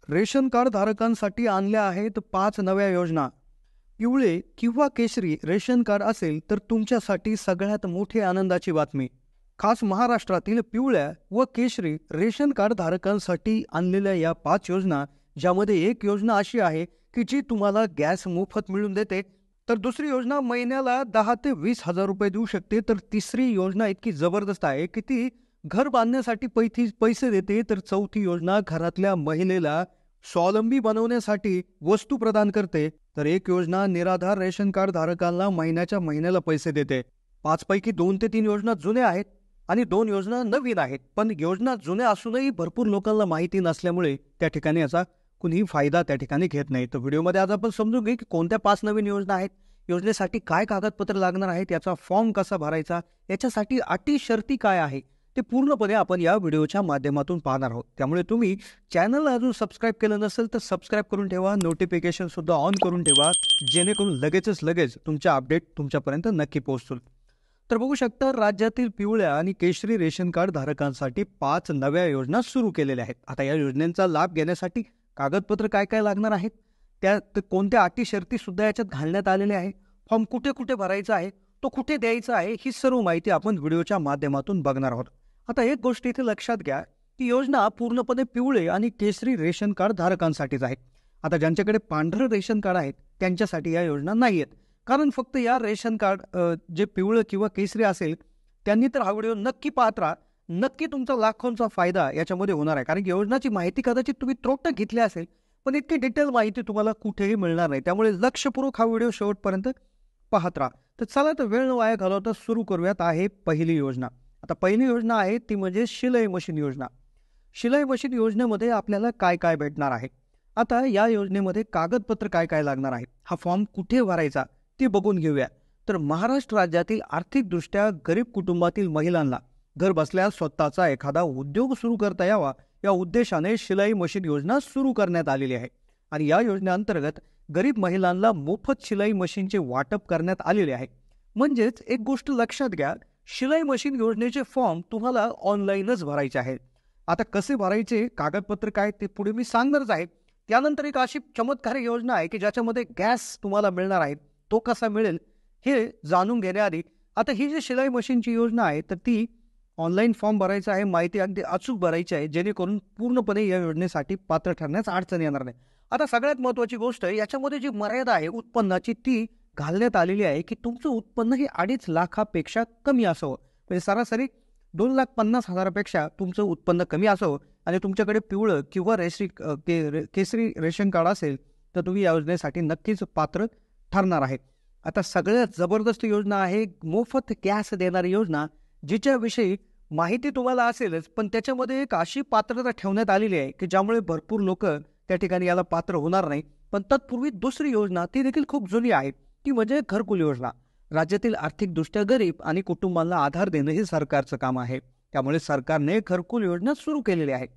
Ration card धारकांसाठी आणल्या आहेत 5 नव्या योजना. पिवळे किंवा केशरी रेशन कार्ड असेल तर तुमच्यासाठी सगळ्यात मोठी आनंदाची बातमी. खास महाराष्ट्रातील पिवळ्या व केशरी रेशन कार्ड धारकांसाठी आणलेल्या या 5 योजना, ज्यामध्ये एक योजना अशी आहे की जी तुम्हाला गॅस मोफत मिळून देते, तर दुसरी योजना महिन्याला 10 ते 20 हजार रुपये देऊ शकते, तर तिसरी योजना इतकी जबरदस्त आहे की ती घर बांधण्यासाठी पैसे देते, तर चौथी योजना घरातल्या महिलेला स्वावलंबी बनवण्यासाठी वस्तू प्रदान करते, तर एक योजना निराधार रेशन कार्ड धारकांना महिन्याच्या महिन्याला पैसे देते. 5 पैकी 2 ते 3 योजना जुन्या आहेत आणि 2 योजना नवीन आहेत. पण योजना जुन्या असूनही भरपूर लोकांना माहिती नसल्यामुळे त्या ठिकाणी याचा कुणीही फायदा त्या ठिकाणी घेत नाही. तर व्हिडिओमध्ये आज आपण समजून घेऊ की कोणत्या 5 नवीन योजना आहेत, योजनेसाठी काय कागदपत्र लागणार आहेत, याचा फॉर्म कसा भरायचा, याच्यासाठी अटी शर्ती काय आहे, ते पूर्णपणे आपण या व्हिडिओच्या माध्यमातून पाहणार आहोत. त्यामुळे तुम्ही चॅनलला अजून सबस्क्राईब केलं नसेल तर सबस्क्राईब करून ठेवा, नोटिफिकेशन सुद्धा ऑन करून ठेवा, जेणेकरून लगेच तुमच्या अपडेट तुमच्यापर्यंत नक्की पोहोचतील. तर बघू शकता, राज्यातील पिवळ्या आणि केशरी रेशन कार्ड धारकांसाठी 5 नव्या योजना सुरू केलेल्या आहेत. आता या योजनेचा लाभ घेण्यासाठी कागदपत्र काय काय लागणार आहेत, त्यात कोणत्या अटी शर्ती सुद्धा याच्यात घालण्यात आलेल्या आहे, फॉर्म कुठे कुठे भरायचा आहे, तो कुठे द्यायचा आहे, ही सर्व माहिती आपण व्हिडिओच्या माध्यमातून बघणार आहोत. आता एक गोष्ट इथे लक्षात घ्या की योजना पूर्णपणे पिवळे आणि केशरी रेशन कार्ड धारकांसाठीच आहे. आता ज्यांच्याकडे पांढरं रेशन कार्ड आहे त्यांच्यासाठी या योजना नाही आहेत, कारण फक्त या रेशन कार्ड जे पिवळं किंवा केशरी असेल त्यांनी तर हा व्हिडिओ नक्की पाहत राहा. नक्की तुमचा लाखोंचा फायदा याच्यामध्ये होणार आहे, कारण योजनाची माहिती कदाचित तुम्ही त्रोटक घेतली असेल, पण इतकी डिटेल माहिती तुम्हाला कुठेही मिळणार नाही. त्यामुळे लक्षपूर्वक हा व्हिडिओ शेवटपर्यंत पाहत राहा. तर चला, तर वेळ न वाया घालवता सुरू करूयात. आहे पहिली योजना. आता पहिली योजना आहे ती म्हणजे शिलाई मशीन योजना. शिलाई मशीन योजनेमध्ये आपल्याला काय काय भेटणार आहे, आता या योजनेमध्ये कागदपत्र काय काय लागणार आहे, हा फॉर्म कुठे भरायचा ते बघून घेऊया. तर महाराष्ट्र राज्यातील आर्थिकदृष्ट्या गरीब कुटुंबातील महिलांना घर बसल्या स्वतःचा एखादा उद्योग सुरू करता यावा या उद्देशाने शिलाई मशीन योजना सुरू करण्यात आलेली आहे. आणि या योजनेअंतर्गत गरीब महिलांना मोफत शिलाई मशीनचे वाटप करण्यात आलेले आहे. म्हणजेच एक गोष्ट लक्षात घ्या, शिलाई मशीन योजनेचे फॉर्म तुम्हाला ऑनलाईनच भरायचे आहेत. आता कसे भरायचे, कागदपत्र काय, ते पुढे मी सांगणारच आहे. त्यानंतर एक अशी चमत्कारी योजना आहे की ज्याच्यामध्ये गॅस तुम्हाला मिळणार आहे, तो कसा मिळेल हे जाणून घेण्याआधी आता ही जी शिलाई मशीनची योजना आहे तर ती ऑनलाईन फॉर्म भरायचा आहे, माहिती अगदी अचूक भरायची आहे, जेणेकरून पूर्णपणे या योजनेसाठी पात्र ठरण्यास अडचण येणार नाही. आता सगळ्यात महत्त्वाची गोष्ट, याच्यामध्ये जी मर्यादा आहे उत्पन्नाची ती घालण्यात आलेली आहे की तुमचं उत्पन्न हे 2.5 लाखापेक्षा कमी असावं. म्हणजे सरासरी 2,50,000पेक्षा तुमचं उत्पन्न कमी असावं आणि तुमच्याकडे पिवळं किंवा केसरी रेशन कार्ड असेल तर तुम्ही या योजनेसाठी नक्कीच पात्र ठरणार आहे. आता सगळ्यात जबरदस्त योजना आहे मोफत गॅस देणारी योजना, जिच्याविषयी माहिती तुम्हाला असेलच, पण त्याच्यामध्ये एक अशी पात्रता ठेवण्यात आलेली आहे की ज्यामुळे भरपूर लोक त्या ठिकाणी याला पात्र होणार नाही. पण तत्पूर्वी दुसरी योजना ती देखील खूप जुनी आहे, ती म्हणजे घरकुल योजना. राज्यातील आर्थिकदृष्ट्या गरीब आणि कुटुंबांना आधार देणं हे सरकारचं काम आहे. त्यामुळे सरकारने घरकुल योजना सुरू केलेली आहे.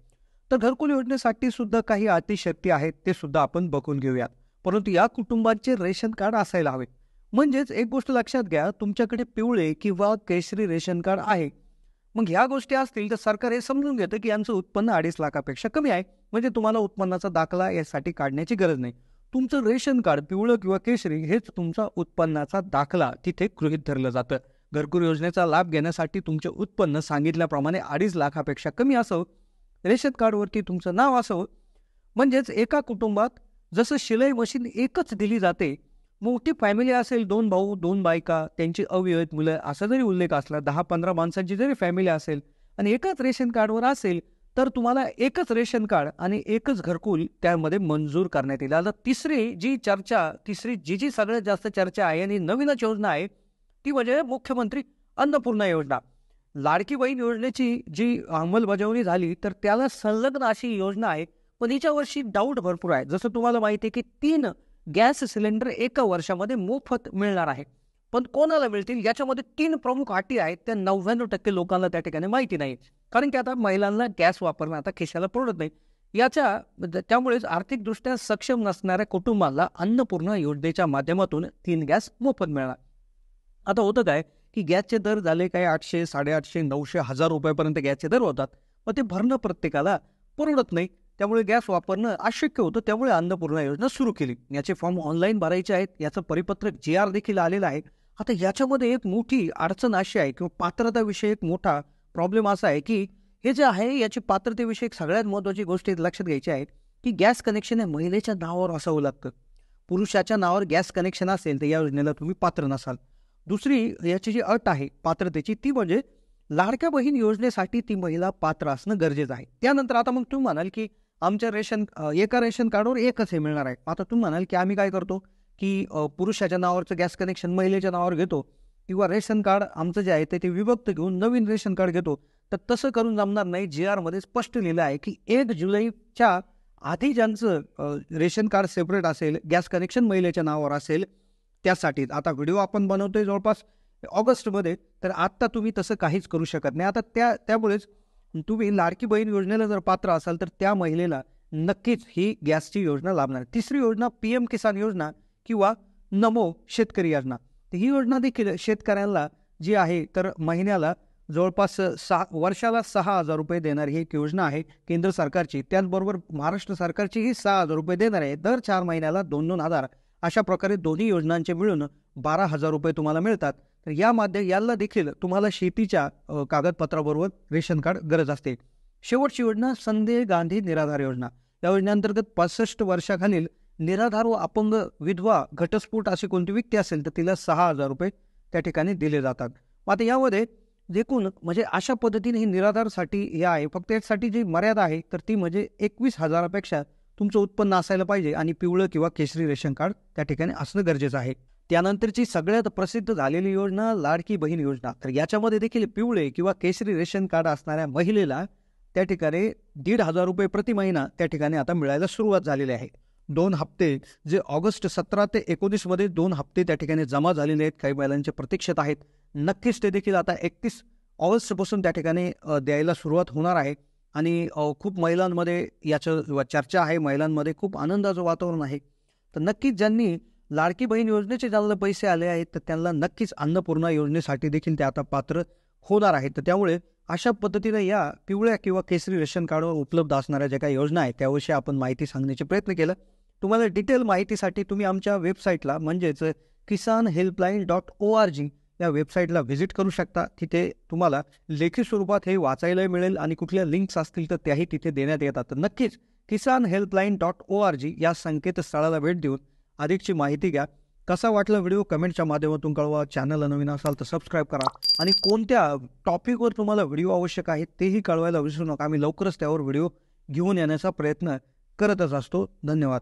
तर घरकुल योजनेसाठी सुद्धा काही अटी शर्ती आहेत, ते सुद्धा आपण बघून घेऊयात. परंतु या कुटुंबांचे रेशन कार्ड असायला हवे. म्हणजेच एक गोष्ट लक्षात घ्या, तुमच्याकडे पिवळे किंवा केशरी रेशन कार्ड आहे, मग ह्या गोष्टी असतील तर सरकार हे समजून घेतं की यांचं उत्पन्न 2.5 लाखापेक्षा कमी आहे, म्हणजे तुम्हाला उत्पन्नाचा दाखला यासाठी काढण्याची गरज नाही. तुमचं रेशन कार्ड पिवळं किंवा केशरी हेच तुमचा उत्पन्नाचा दाखला तिथे गृहीत धरलं जातं. घरकुल योजनेचा लाभ घेण्यासाठी तुमचे उत्पन्न सांगितल्याप्रमाणे 2.5 लाखापेक्षा कमी असावं, रेशन कार्डवरती तुमचं नाव असावं. म्हणजेच एका कुटुंबात जसं शिलाई मशीन एकच दिली जाते, मोठी फॅमिली असेल, 2 भाऊ 2 बायका, त्यांची अविवाहित मुलं, असा जरी उल्लेख असला, 10-15 माणसांची जरी फॅमिली असेल आणि एकाच रेशन कार्डवर असेल, तर तुम्हाला एकच रेशन कार्ड आणि एकच घरकुल त्यामध्ये मंजूर करण्यात येईल. आता तिसरी जी सगळ्यात जास्त चर्चा आहे आणि नवीनच योजना आहे ती म्हणजे मुख्यमंत्री अन्नपूर्णा योजना. लाडकी बहीण योजनेची जी अंमलबजावणी झाली तर त्याला संलग्न अशी योजना आहे, पण हिच्यावर्षी डाऊट भरपूर आहे. जसं तुम्हाला माहिती आहे की 3 गॅस सिलेंडर एका वर्षामध्ये मोफत मिळणार आहे, पण कोणाला मिळतील याच्यामध्ये 3 प्रमुख अटी आहेत. त्या 99% लोकांना त्या ठिकाणी माहिती नाही, कारण की आता महिलांना गॅस वापरणं आता खिशाला परवडत नाही. त्यामुळेच आर्थिकदृष्ट्या सक्षम नसणाऱ्या कुटुंबाला अन्नपूर्णा योजनेच्या माध्यमातून 3 गॅस मोफत मिळणार. आता होतं काय की गॅसचे दर झाले काय 800, 850, 900, 1000 रुपयापर्यंत गॅसचे दर होतात, मग ते भरणं प्रत्येकाला परवडत नाही. त्यामुळे गॅस वापरणं अशक्य होतं. त्यामुळे अन्नपूर्णा योजना सुरू केली. याचे फॉर्म ऑनलाईन भरायचे आहेत. याचं परिपत्रक GR देखील आलेलं आहे. आता याच्यामध्ये एक मोठी अडचण अशी आहे किंवा पात्रताविषयी एक मोठा प्रॉब्लेम असा आहे की हे जे आहे याची पात्रतेविषयी सगळ्यात महत्त्वाची गोष्ट लक्षात घ्यायची आहे की गॅस कनेक्शन हे महिलेच्या नावावर असावं लागतं. पुरुषाच्या नावावर गॅस कनेक्शन असेल तर या योजनेला तुम्ही पात्र नसाल. दुसरी याची जी अट आहे पात्रतेची ती म्हणजे लाडक्या बहीण योजनेसाठी ती महिला पात्र असणं गरजेचं आहे. त्यानंतर आता मग तुम्ही म्हणाल की आमच्या एका रेशन कार्डवर एकच हे मिळणार आहे. आता तुम्ही म्हणाल की आम्ही काय करतो की पुरुषाच्या नावावरचं गॅस कनेक्शन महिलेच्या नावावर घेतो किंवा रेशन कार्ड आमचं जे आहे ते विभक्त घेऊन नवीन रेशन कार्ड घेतो. तर तसं करून जमणार नाही. GR मध्ये स्पष्ट लिहिलं आहे की 1 जुलैच्या आधी ज्यांचं रेशन कार्ड सेपरेट असेल, गॅस कनेक्शन महिलेच्या नावावर असेल त्यासाठीच. आता व्हिडिओ आपण बनवतोय जवळपास ऑगस्टमध्ये, तर आत्ता तुम्ही तसं काहीच करू शकत नाही. आता त्यामुळेच तुम्ही लाडकी बहीण योजनेला जर पात्र असाल तर त्या महिलेला नक्कीच ही गॅसची योजना लाभणार. तिसरी योजना PM किसान योजना किंवा नमो शेतकरी योजना. ही योजना देखील शेतकऱ्यांना जी आहे तर महिन्याला जवळपास वर्षाला 6,000 रुपये देणारी ही एक योजना आहे केंद्र सरकारची. त्याचबरोबर महाराष्ट्र सरकारचीही 6,000 रुपये देणार आहे. दर 4 महिन्याला 2,000 अशा प्रकारे दोन्ही योजनांचे मिळून 12,000 रुपये तुम्हाला मिळतात. तर याला देखील तुम्हाला शेतीच्या कागदपत्राबरोबर रेशन कार्ड गरज असते. शेवटची योजना संजय गांधी निराधार योजना. या योजनेअंतर्गत 65 वर्षाखालील निराधार व अपंग विधवा घटस्फोट अशी कोणती व्यक्ती असेल तर तिला 6,000 रुपये त्या ठिकाणी दिले जातात. आता यामध्ये एकूण म्हणजे अशा पद्धतीने ही निराधारसाठी हे आहे. फक्त यासाठी जी मर्यादा आहे तर ती म्हणजे 21,000पेक्षा तुमचं उत्पन्न असायला पाहिजे आणि पिवळं किंवा केशरी रेशन कार्ड त्या ठिकाणी असणं गरजेचं आहे. त्यानंतरची सगळ्यात प्रसिद्ध झालेली योजना लाडकी बहीण योजना. तर याच्यामध्ये देखील पिवळे किंवा केशरी रेशन कार्ड असणाऱ्या महिलेला त्या ठिकाणी 1,500 रुपये प्रति महिना त्या ठिकाणी आता मिळायला सुरुवात झालेली आहे. 2 हप्ते जे ऑगस्ट 17 ते 19 मध्ये 2 हप्ते त्या ठिकाणी जमा झालेले आहेत. काही महिलांच्या प्रतीक्षेत आहेत. नक्कीच ते देखील आता 31 ऑगस्टपासून त्या ठिकाणी द्यायला सुरुवात होणार आहे. आणि खूप महिलांमध्ये याचं चर्चा आहे. महिलांमध्ये खूप आनंदाचं वातावरण आहे. तर नक्कीच ज्यांनी लाडकी बहीण योजनेचे ज्यांना पैसे आले आहेत तर त्यांना नक्कीच अन्नपूर्णा योजनेसाठी देखील ते आता पात्र होणार आहेत. तर त्यामुळे अशा पद्धतीने या पिवळ्या किंवा केसरी रेशन कार्डवर उपलब्ध असणाऱ्या ज्या काही योजना आहेत त्याविषयी आपण माहिती सांगण्याचे प्रयत्न केला. तुम्हाला डिटेल माहितीसाठी तुम्ही आमच्या वेबसाईटला म्हणजेच kisanhelpline.org या वेबसाईटला व्हिजिट करू शकता. तिथे तुम्हाला लेखी स्वरूपात हे वाचायला मिळेल आणि कुठल्या लिंक्स असतील तर त्याही तिथे देण्यात येतात. तर नक्कीच kisanhelpline.org या संकेतस्थळाला भेट देऊन अधिकची माहिती घ्या. कसा वाटला व्हिडिओ कमेंटच्या माध्यमातून कळवा. चॅनलला नवीन असाल तर सबस्क्राईब करा आणि कोणत्या टॉपिकवर तुम्हाला व्हिडिओ आवश्यक आहे तेही कळवायला विसरू नका. आम्ही लवकरच त्यावर व्हिडिओ घेऊन येण्याचा प्रयत्न करतच असतो. धन्यवाद.